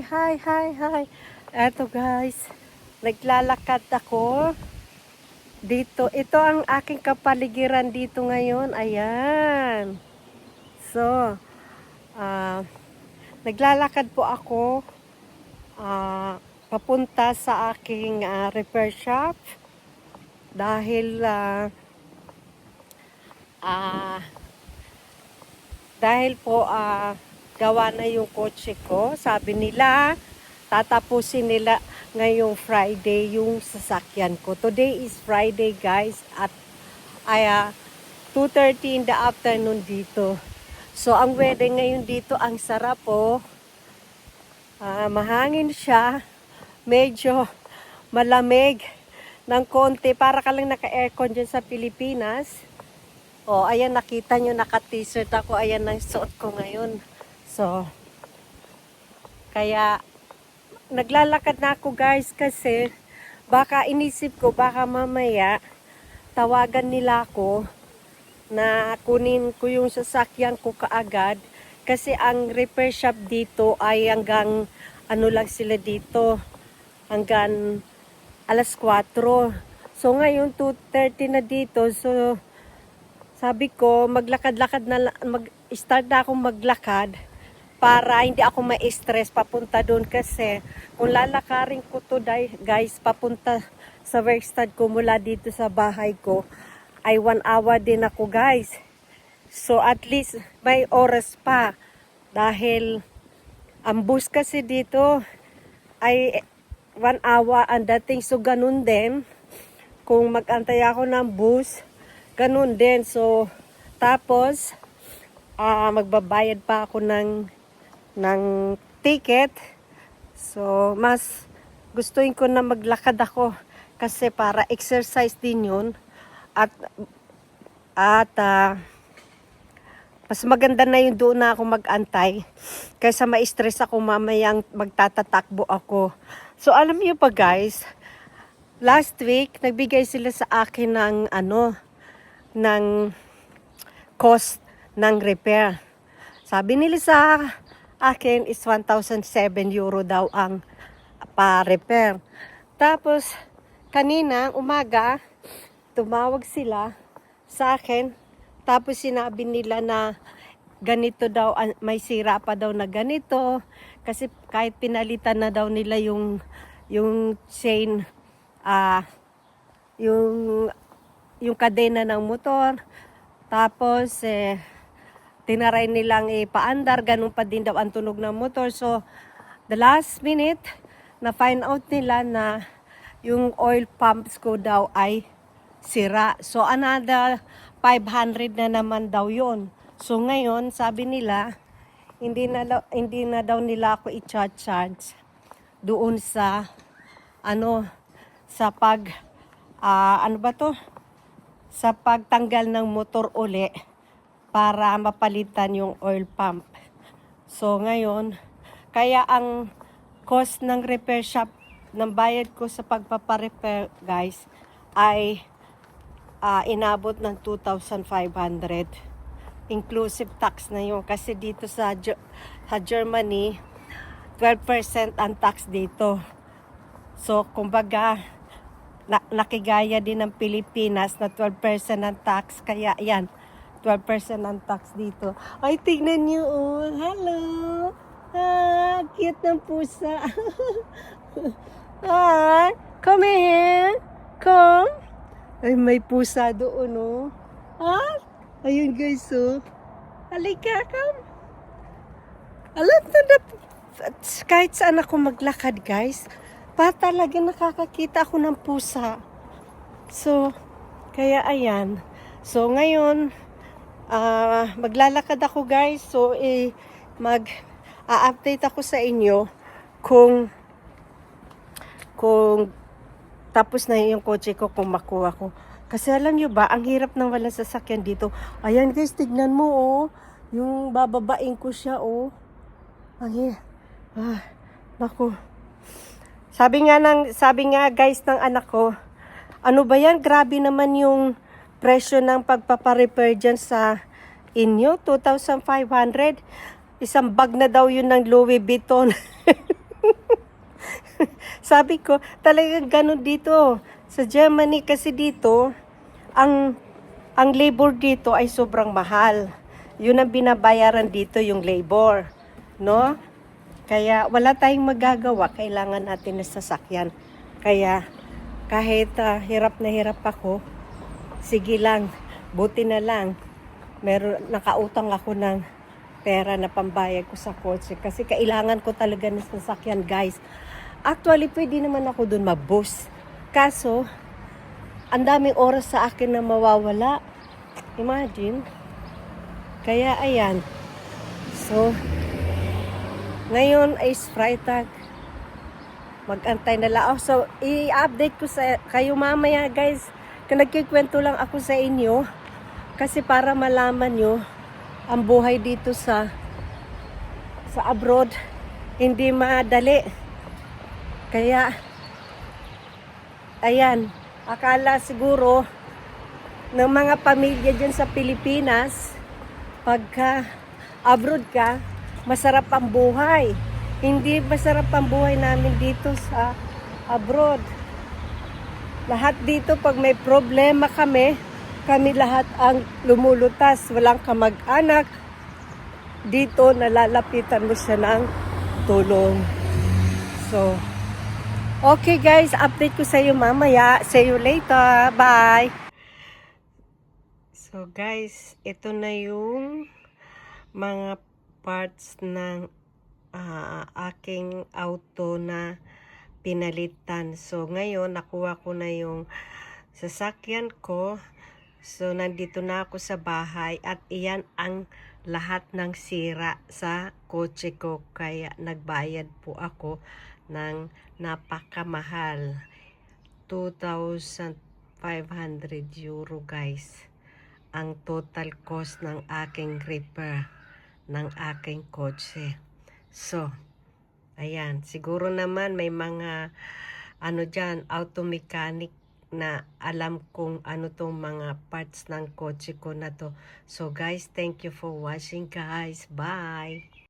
hi. Eto guys, naglalakad ako dito. Ito ang aking kapaligiran dito ngayon. Ayan. So, ah, naglalakad po ako papunta sa aking repair shop ah, dahil po gawa na yung kotse ko. Sabi nila, tatapusin nila ngayong Friday yung sasakyan ko. Today is Friday guys at 2:30 in the afternoon dito. So ang weather ngayon dito ang sarap po. Mahangin siya. Medyo malamig ng konti. Para ka lang naka-aircon dyan sa Pilipinas. Oh, ayan nakita nyo, naka-t-shirt ako. Ayan ang suot ko ngayon. So, kaya naglalakad na ako guys kasi baka inisip ko, baka mamaya tawagan nila ako na kunin ko yung sasakyan ko kaagad. Kasi ang repair shop dito ay hanggang ano lang sila dito, hanggang alas 4. So ngayon 2:30 na dito. So sabi ko, maglakad-lakad na, mag-start na akong maglakad para hindi ako ma-stress papunta doon kasi kung lalakarin ko to guys, papunta sa workstad ko mula dito sa bahay ko, ay 1 hour din ako guys. So at least may oras pa dahil ang bus kasi dito ay 1 hour ang dating. So ganun din, kung mag-antay ako ng bus, ganun din. So, tapos, magbabayad pa ako ng ticket. So, mas gustuin ko na maglakad ako kasi para exercise din yun. At mas maganda na yung doon na ako mag-antay kaysa ma-stress ako mamayang magtatatakbo ako. So, alam niyo pa guys, last week, nagbigay sila sa akin ng cost ng repair. Sabi nila sa akin is 1,007 euro daw ang pa-repair. Tapos, kanina, umaga, tumawag sila sa akin. Tapos, sinabi nila na ganito daw, may sira pa daw na ganito. Kasi kahit pinalitan na daw nila yung chain, yung kadena ng motor. Tapos, tinaray nilang ipaandar, ganun pa din daw ang tunog ng motor. So, the last minute, na-find out nila na yung oil pumps ko daw ay sira. So, another 500 na naman daw yon. So, ngayon, sabi nila, hindi na daw nila ako i-charge doon sa, sa sa pagtanggal ng motor uli para mapalitan yung oil pump. So ngayon, kaya ang cost ng repair shop ng bayad ko sa pagpaparepair guys ay inabot ng 2,500. Inclusive tax na yun kasi dito sa Germany 12% ang tax dito. So kumbaga nakigaya din ng Pilipinas na 12% ang tax. Kaya yan, 12% ang tax dito. Ay, tignan nyo, oh. Hello! Cute ng pusa. Come here. Come. Ay, may pusa doon, oh. Ayun, guys, oh. Halika, come. Alam na kahit saan ako maglakad, guys, talaga nakakakita ako ng pusa. So, kaya ayan. So, ngayon, maglalakad ako guys. So, mag-update ako sa inyo kung tapos na yung kotse ko, kung makuha ko. Kasi alam nyo ba, ang hirap ng walang sasakyan dito. Ayan guys, tignan mo oh. Yung bababain ko siya oh. Ang hirap. Naku. Sabi nga guys ng anak ko, ano ba yan? Grabe naman yung presyo ng pagpaparepair dyan sa inyo. 2,500. Isang bag na daw yun ng Louis Vuitton. Sabi ko, talagang ganun dito. Sa Germany kasi dito, ang labor dito ay sobrang mahal. Yun ang binabayaran dito, yung labor. No? Kaya wala tayong magagawa, kailangan natin ng sasakyan. Kaya kahit hirap na hirap ako, sige lang, buti na lang. Nakautang ako ng pera na pambayad ko sa kotse kasi kailangan ko talaga ng sasakyan, guys. Actually, pwede naman ako dun mabus. Kaso, ang daming oras sa akin na mawawala. Imagine. Kaya ayan. So, ngayon ay Freitag. Mag-antay na lang. So, i-update ko sa kayo mamaya, guys. Nagkikwento lang ako sa inyo. Kasi para malaman nyo ang buhay dito sa abroad. Hindi madali. Kaya, ayan. Akala siguro ng mga pamilya dyan sa Pilipinas, pagka abroad ka, masarap ang buhay. Hindi masarap ang buhay namin dito sa abroad. Lahat dito, pag may problema kami lahat ang lumulutas. Walang kamag-anak. Dito, nalalapitan mo siya ng tulong. So, okay guys, update ko sa iyo mamaya. See you later. Bye! So guys, ito na yung mga parts ng aking auto na pinalitan. So ngayon, nakuha ko na yung sasakyan ko. So nandito na ako sa bahay at iyan ang lahat ng sira sa kotse ko. Kaya nagbayad po ako ng napakamahal. 2,500 euro guys. Ang total cost ng aking repair ng aking kotse. So, ayan. Siguro naman may mga dyan, auto mechanic na alam kung ano tong mga parts ng kotse ko na to. So guys, thank you for watching guys. Bye!